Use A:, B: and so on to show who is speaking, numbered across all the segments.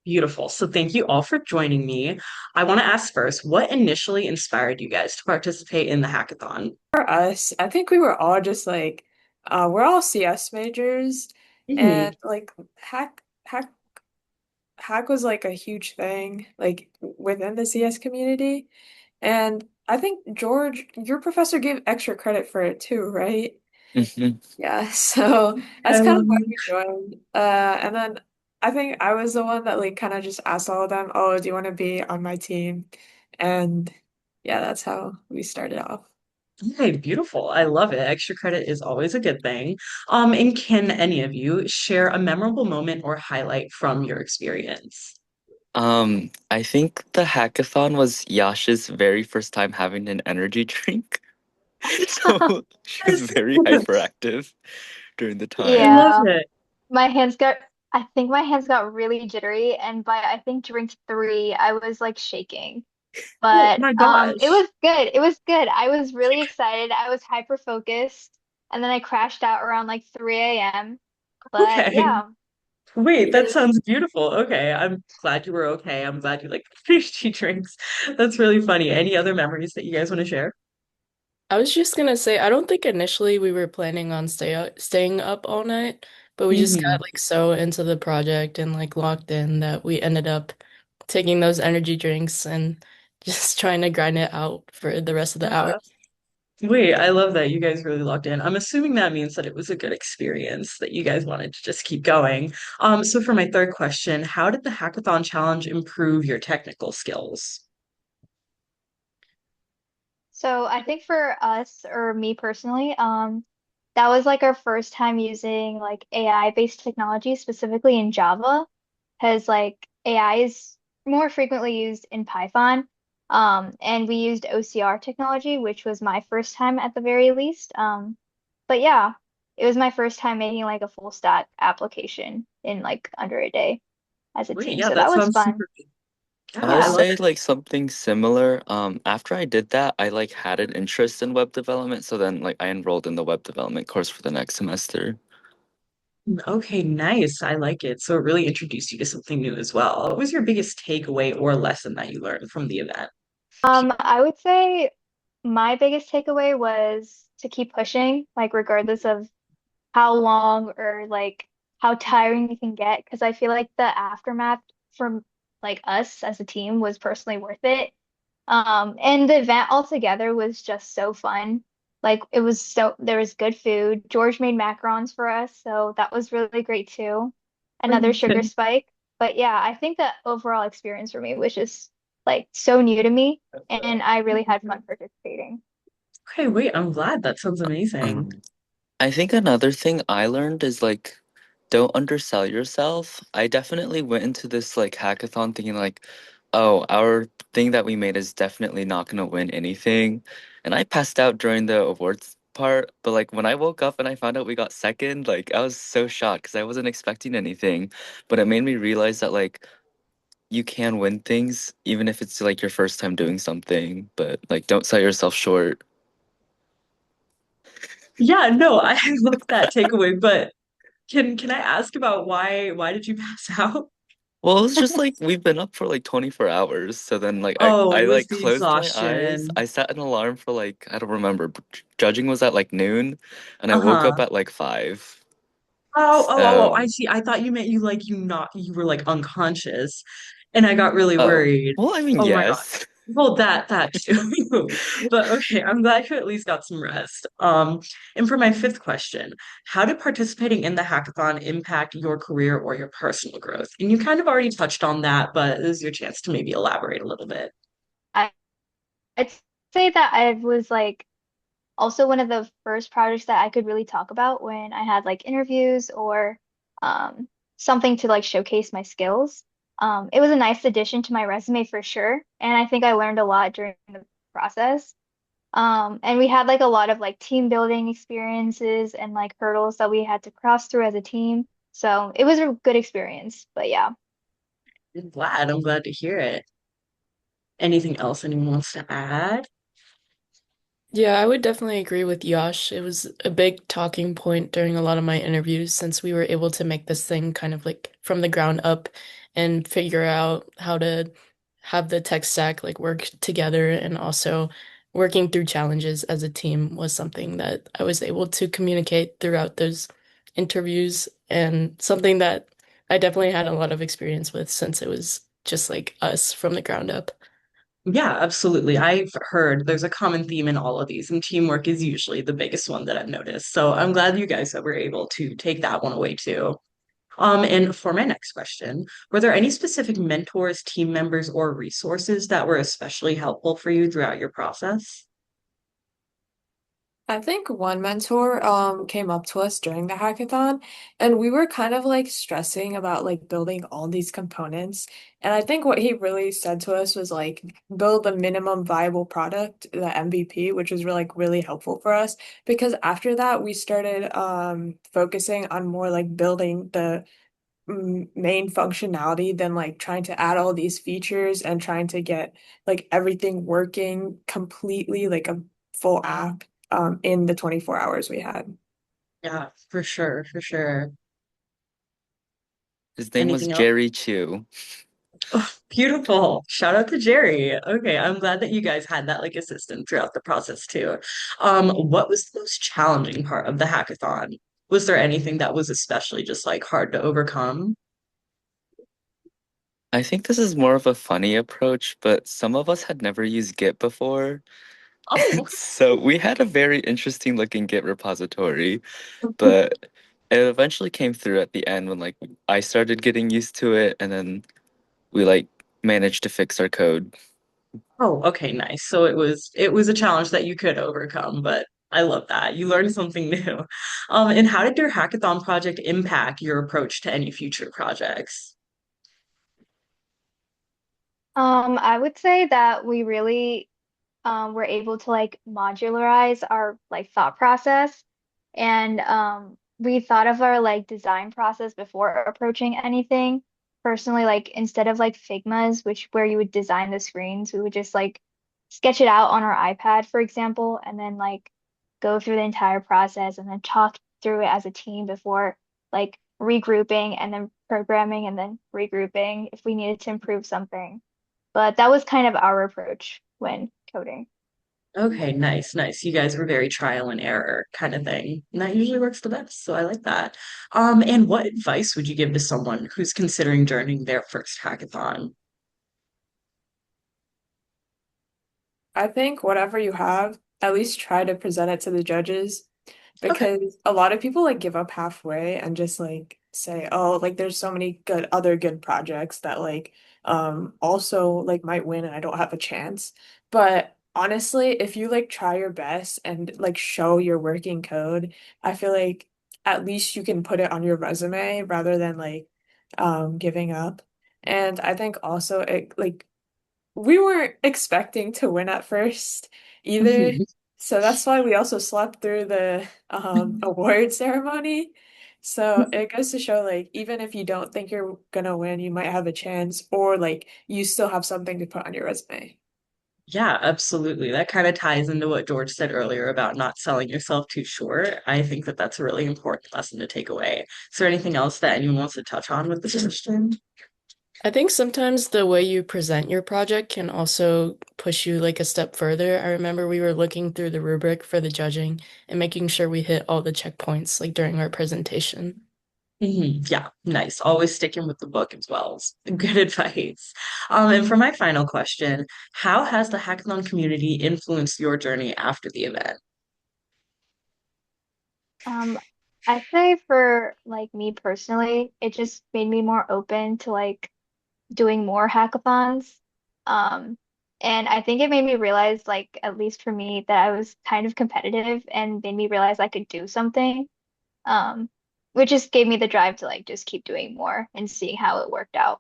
A: Beautiful. So thank you all for joining me. I want to ask first, what initially inspired you guys to participate in the hackathon?
B: For us, I think we were all just like, we're all CS majors,
A: Hmm.
B: and like hack was like a huge thing like within the CS community. And I think George, your professor gave extra credit for it too, right?
A: Hmm.
B: Yeah, so
A: I
B: that's kind of
A: love
B: why
A: it.
B: we joined. And then I think I was the one that like kind of just asked all of them, "Oh, do you want to be on my team?" And yeah, that's how we started off.
A: Okay, beautiful. I love it. Extra credit is always a good thing. And can any of you share a memorable moment or highlight from your experience?
C: I think the hackathon was Yash's very first time having an energy drink. So she was
A: Yes.
C: very hyperactive during the
A: I
C: time.
A: love
D: Yeah,
A: it.
D: I think my hands got really jittery, and by I think drink three, I was like shaking.
A: Oh
D: But
A: my
D: it
A: gosh.
D: was good. It was good. I was really excited. I was hyper focused, and then I crashed out around like 3 a.m. But
A: Okay.
D: yeah,
A: Wait,
D: it
A: that
D: was.
A: sounds beautiful. Okay, I'm glad you were okay. I'm glad you like fishy drinks. That's really funny. Any other memories that you guys want to share?
B: I was just gonna say, I don't think initially we were planning on staying up all night, but we just
A: Hmm.
B: got like so into the project and like locked in that we ended up taking those energy drinks and just trying to grind it out for the rest of the hour.
A: Yeah. Wait, I love that you guys really locked in. I'm assuming that means that it was a good experience, that you guys wanted to just keep going. So for my third question, how did the hackathon challenge improve your technical skills?
D: So I think for us or me personally, that was like our first time using like AI-based technology, specifically in Java, because like AI is more frequently used in Python. And we used OCR technology, which was my first time at the very least. But yeah, it was my first time making like a full stack application in like under a day as a
A: Wait,
D: team.
A: yeah,
D: So
A: that
D: that was
A: sounds
D: fun.
A: super good. Yeah,
C: I'll
A: I
D: Yeah.
A: love
C: say like something similar. After I did that, I like had an interest in web development, so then like I enrolled in the web development course for the next semester.
A: it. Okay, nice. I like it. So it really introduced you to something new as well. What was your biggest takeaway or lesson that you learned from the event?
D: I would say my biggest takeaway was to keep pushing, like regardless of how long or like how tiring it can get, because I feel like the aftermath from like us as a team was personally worth it. And the event altogether was just so fun. Like it was so there was good food. George made macarons for us, so that was really great too. Another sugar spike. But yeah, I think the overall experience for me was just like so new to me, and I really had fun participating.
A: Okay, wait, I'm glad. That sounds amazing.
C: Um, I think another thing I learned is like don't undersell yourself. I definitely went into this like hackathon thinking like, oh, our thing that we made is definitely not gonna win anything. And I passed out during the awards part, but like when I woke up and I found out we got second, like I was so shocked because I wasn't expecting anything. But it made me realize that like you can win things even if it's like your first time doing something, but like don't sell yourself short.
A: Yeah, no, I love that takeaway, but can I ask about why did you pass out?
C: Well, it's just like we've been up for like 24 hours. So then like I
A: Oh,
C: I
A: it was
C: like
A: the
C: closed my eyes.
A: exhaustion.
C: I set an alarm for like I don't remember. Judging was at like noon and I woke up
A: Uh-huh.
C: at like 5.
A: Oh, I
C: So,
A: see. I thought you meant you were like unconscious, and I got really
C: oh.
A: worried.
C: Well, I mean,
A: Oh my God.
C: yes.
A: Well, that too. But okay, I'm glad you at least got some rest. And for my fifth question, how did participating in the hackathon impact your career or your personal growth? And you kind of already touched on that, but this is your chance to maybe elaborate a little bit.
D: I, I'd say that I was like also one of the first projects that I could really talk about when I had like interviews or um, something to like showcase my skills. It was a nice addition to my resume for sure, and I think I learned a lot during the process. And we had like a lot of like team building experiences and like hurdles that we had to cross through as a team. So it was a good experience. But yeah.
A: I'm glad to hear it. Anything else anyone wants to add?
E: Yeah, I would definitely agree with Yash. It was a big talking point during a lot of my interviews since we were able to make this thing kind of like from the ground up and figure out how to have the tech stack like work together, and also working through challenges as a team was something that I was able to communicate throughout those interviews, and something that I definitely had a lot of experience with since it was just like us from the ground up.
A: Yeah, absolutely. I've heard there's a common theme in all of these, and teamwork is usually the biggest one that I've noticed. So I'm glad you guys were able to take that one away too. And for my next question, were there any specific mentors, team members, or resources that were especially helpful for you throughout your process?
B: I think one mentor came up to us during the hackathon, and we were kind of like stressing about like building all these components. And I think what he really said to us was like build the minimum viable product, the MVP, which was really like really helpful for us because after that we started focusing on more like building the main functionality than like trying to add all these features and trying to get like everything working completely like a full app in the 24 hours we had.
A: Yeah, for sure, for sure.
C: His name was
A: Anything else?
C: Jerry Chu.
A: Oh, beautiful. Shout out to Jerry. Okay, I'm glad that you guys had that like assistant throughout the process too. What was the most challenging part of the hackathon? Was there anything that was especially just like hard to overcome?
C: I think this is more of a funny approach, but some of us had never used Git before. And
A: Oh,
C: so we had a very interesting looking Git repository, but it eventually came through at the end when like I started getting used to it, and then we like managed to fix our code.
A: oh, okay, nice. So it was a challenge that you could overcome, but I love that. You learned something new. And how did your hackathon project impact your approach to any future projects?
D: I would say that we really were able to like modularize our like thought process, and we thought of our like design process before approaching anything. Personally, like instead of like Figmas, which where you would design the screens, we would just like sketch it out on our iPad, for example, and then like go through the entire process and then talk through it as a team before like regrouping and then programming and then regrouping if we needed to improve something. But that was kind of our approach when coding.
A: Okay, nice, nice. You guys were very trial and error kind of thing. And that usually works the best, so I like that. And what advice would you give to someone who's considering joining their first hackathon?
B: I think whatever you have, at least try to present it to the judges
A: Okay.
B: because a lot of people like give up halfway and just like say, oh, like there's so many good projects that like also like might win and I don't have a chance. But honestly, if you like try your best and like show your working code, I feel like at least you can put it on your resume rather than like giving up. And I think also it like we weren't expecting to win at first either. So that's why we also slept through the award ceremony. So it goes to show like even if you don't think you're gonna win, you might have a chance or like you still have something to put on your resume.
A: Yeah, absolutely. That kind of ties into what George said earlier about not selling yourself too short. I think that that's a really important lesson to take away. Is there anything else that anyone wants to touch on with this question?
E: I think sometimes the way you present your project can also push you like a step further. I remember we were looking through the rubric for the judging and making sure we hit all the checkpoints like during our presentation.
A: Yeah, nice. Always sticking with the book as well. Good advice. And for my final question, how has the hackathon community influenced your journey after the event?
D: Um, I say for like me personally, it just made me more open to like doing more hackathons. Um, and I think it made me realize, like, at least for me, that I was kind of competitive and made me realize I could do something. Um, which just gave me the drive to like just keep doing more and seeing how it worked out.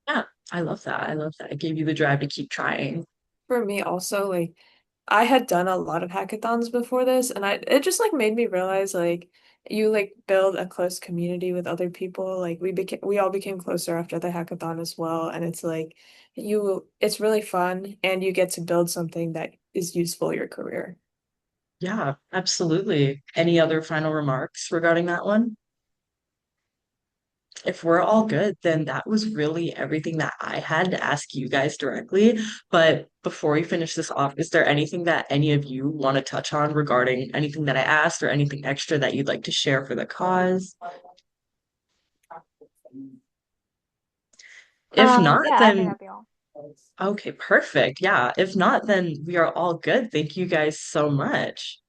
A: Yeah, I love that. I love that. It gave you the drive to keep trying.
B: For me also, like I had done a lot of hackathons before this, and I it just like made me realize like you like build a close community with other people. Like we all became closer after the hackathon as well, and it's like it's really fun and you get to build something that is useful in your career.
A: Yeah, absolutely. Any other final remarks regarding that one? If we're all good, then that was really everything that I had to ask you guys directly. But before we finish this off, is there anything that any of you want to touch on regarding anything that I asked or anything extra that you'd like to share for the cause? If not,
D: Yeah, I think
A: then
D: that'd be all.
A: okay, perfect. Yeah. If not, then we are all good. Thank you guys so much.